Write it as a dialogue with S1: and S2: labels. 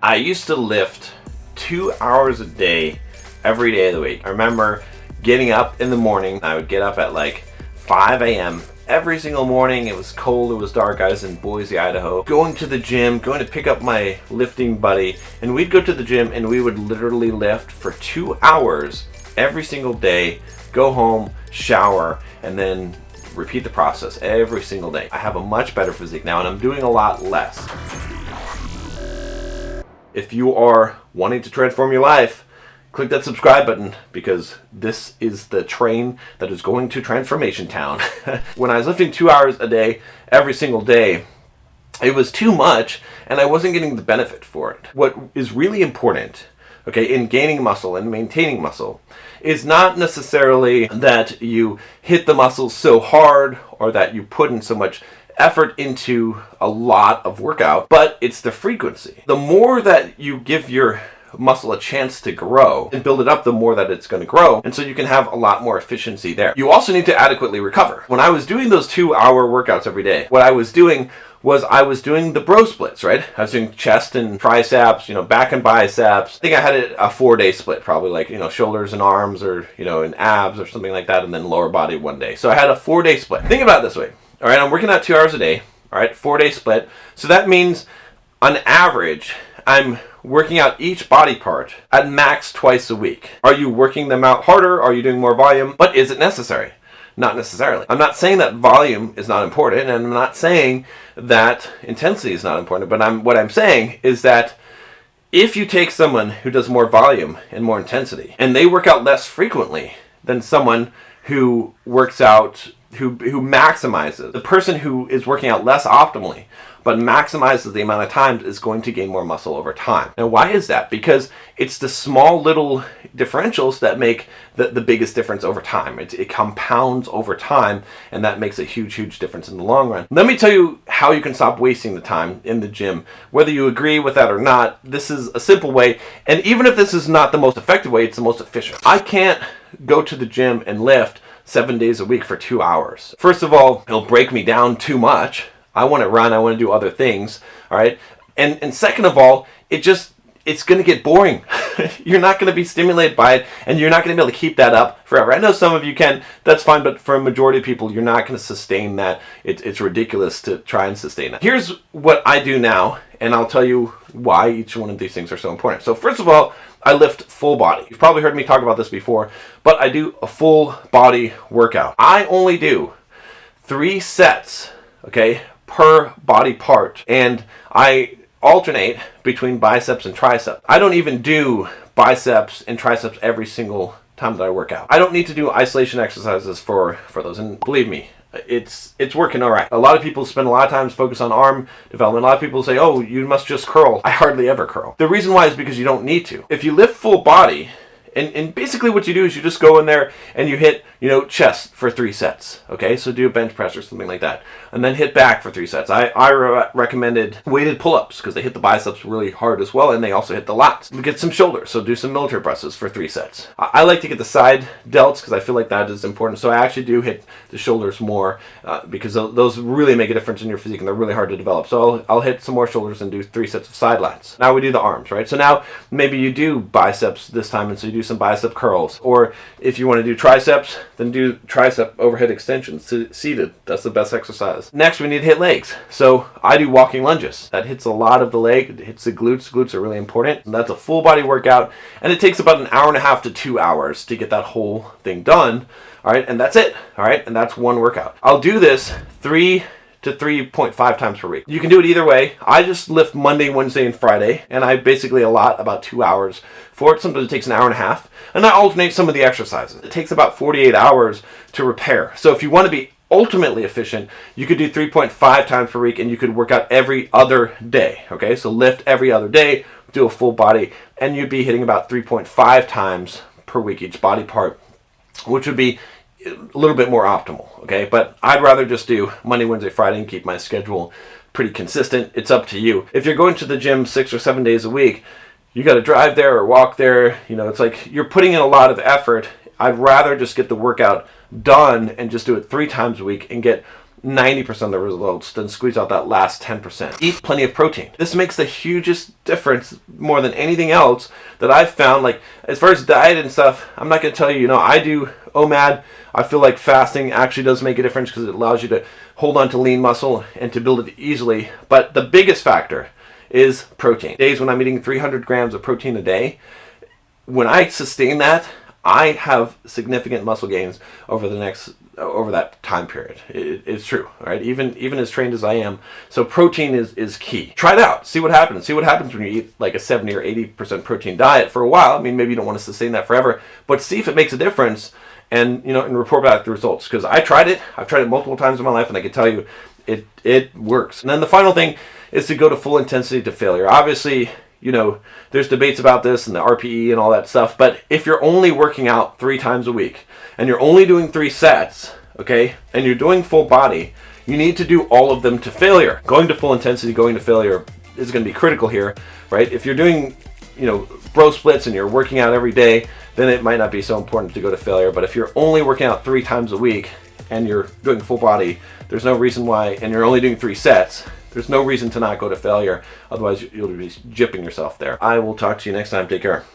S1: I used to lift 2 hours a day, every day of the week. I remember getting up in the morning. I would get up at like 5 a.m. every single morning. It was cold, it was dark. I was in Boise, Idaho. Going to the gym, going to pick up my lifting buddy, and we'd go to the gym and we would literally lift for 2 hours every single day, go home, shower, and then repeat the process every single day. I have a much better physique now and I'm doing a lot less. If you are wanting to transform your life, click that subscribe button because this is the train that is going to Transformation Town. When I was lifting 2 hours a day, every single day, it was too much and I wasn't getting the benefit for it. What is really important, okay, in gaining muscle and maintaining muscle is not necessarily that you hit the muscles so hard or that you put in so much effort into a lot of workout, but it's the frequency. The more that you give your muscle a chance to grow and build it up, the more that it's going to grow, and so you can have a lot more efficiency there. You also need to adequately recover. When I was doing those 2 hour workouts every day, what I was doing was I was doing the bro splits, right? I was doing chest and triceps, back and biceps. I think I had a 4-day split, probably like, shoulders and arms, or, and abs or something like that, and then lower body one day. So I had a 4-day split. Think about it this way. All right, I'm working out 2 hours a day, all right, 4-day split. So that means on average, I'm working out each body part at max twice a week. Are you working them out harder? Are you doing more volume? But is it necessary? Not necessarily. I'm not saying that volume is not important, and I'm not saying that intensity is not important, but what I'm saying is that if you take someone who does more volume and more intensity, and they work out less frequently than someone who works out who maximizes. The person who is working out less optimally but maximizes the amount of times is going to gain more muscle over time. Now, why is that? Because it's the small little differentials that make the biggest difference over time. It compounds over time, and that makes a huge difference in the long run. Let me tell you how you can stop wasting the time in the gym. Whether you agree with that or not, this is a simple way, and even if this is not the most effective way, it's the most efficient. I can't go to the gym and lift 7 days a week for 2 hours. First of all, it'll break me down too much. I want to run, I want to do other things, all right? And second of all, it's going to get boring. You're not going to be stimulated by it, and you're not going to be able to keep that up forever. I know some of you can, that's fine, but for a majority of people, you're not going to sustain that. It's ridiculous to try and sustain that. Here's what I do now, and I'll tell you why each one of these things are so important. So first of all, I lift full body. You've probably heard me talk about this before, but I do a full body workout. I only do 3 sets, okay, per body part, and I alternate between biceps and triceps. I don't even do biceps and triceps every single time that I work out. I don't need to do isolation exercises for those, and believe me, it's working all right. A lot of people spend a lot of time focused on arm development. A lot of people say, oh, you must just curl. I hardly ever curl. The reason why is because you don't need to. If you lift full body, and basically what you do is you just go in there and you hit, chest for 3 sets, okay? So do a bench press or something like that. And then hit back for 3 sets. I recommended weighted pull-ups because they hit the biceps really hard as well, and they also hit the lats. Get some shoulders, so do some military presses for 3 sets. I like to get the side delts because I feel like that is important. So I actually do hit the shoulders more because those really make a difference in your physique, and they're really hard to develop. So I'll hit some more shoulders and do 3 sets of side lats. Now we do the arms, right? So now maybe you do biceps this time, and so you do some bicep curls. Or if you want to do triceps, then do tricep overhead extensions seated. That's the best exercise. Next, we need to hit legs. So I do walking lunges. That hits a lot of the leg. It hits the glutes. Glutes are really important. And that's a full body workout, and it takes about 1.5 hours to 2 hours to get that whole thing done. All right, and that's it. All right, and that's one workout. I'll do this 3 to 3.5 times per week. You can do it either way. I just lift Monday, Wednesday, and Friday, and I basically allot about 2 hours for it. Sometimes it takes 1.5 hours, and I alternate some of the exercises. It takes about 48 hours to repair. So if you want to be ultimately efficient, you could do 3.5 times per week, and you could work out every other day, okay? So lift every other day, do a full body, and you'd be hitting about 3.5 times per week each body part, which would be a little bit more optimal, okay? But I'd rather just do Monday, Wednesday, Friday and keep my schedule pretty consistent. It's up to you. If you're going to the gym 6 or 7 days a week, you got to drive there or walk there. It's like you're putting in a lot of effort. I'd rather just get the workout done and just do it 3 times a week and get 90% of the results, then squeeze out that last 10%. Eat plenty of protein. This makes the hugest difference more than anything else that I've found. Like, as far as diet and stuff, I'm not going to tell you, I do OMAD. I feel like fasting actually does make a difference because it allows you to hold on to lean muscle and to build it easily. But the biggest factor is protein. Days when I'm eating 300 grams of protein a day, when I sustain that, I have significant muscle gains over that time period. It's true, right? Even as trained as I am. So protein is key. Try it out. See what happens. See what happens when you eat like a 70 or 80% protein diet for a while. I mean, maybe you don't want to sustain that forever, but see if it makes a difference, and and report back the results. Because I tried it. I've tried it multiple times in my life, and I can tell you, it works. And then the final thing is to go to full intensity to failure. Obviously, there's debates about this and the RPE and all that stuff, but if you're only working out 3 times a week and you're only doing 3 sets, okay, and you're doing full body, you need to do all of them to failure. Going to full intensity, going to failure is going to be critical here, right? If you're doing, bro splits and you're working out every day, then it might not be so important to go to failure. But if you're only working out 3 times a week and you're doing full body, there's no reason why, and you're only doing 3 sets, there's no reason to not go to failure. Otherwise, you'll be gypping yourself there. I will talk to you next time. Take care.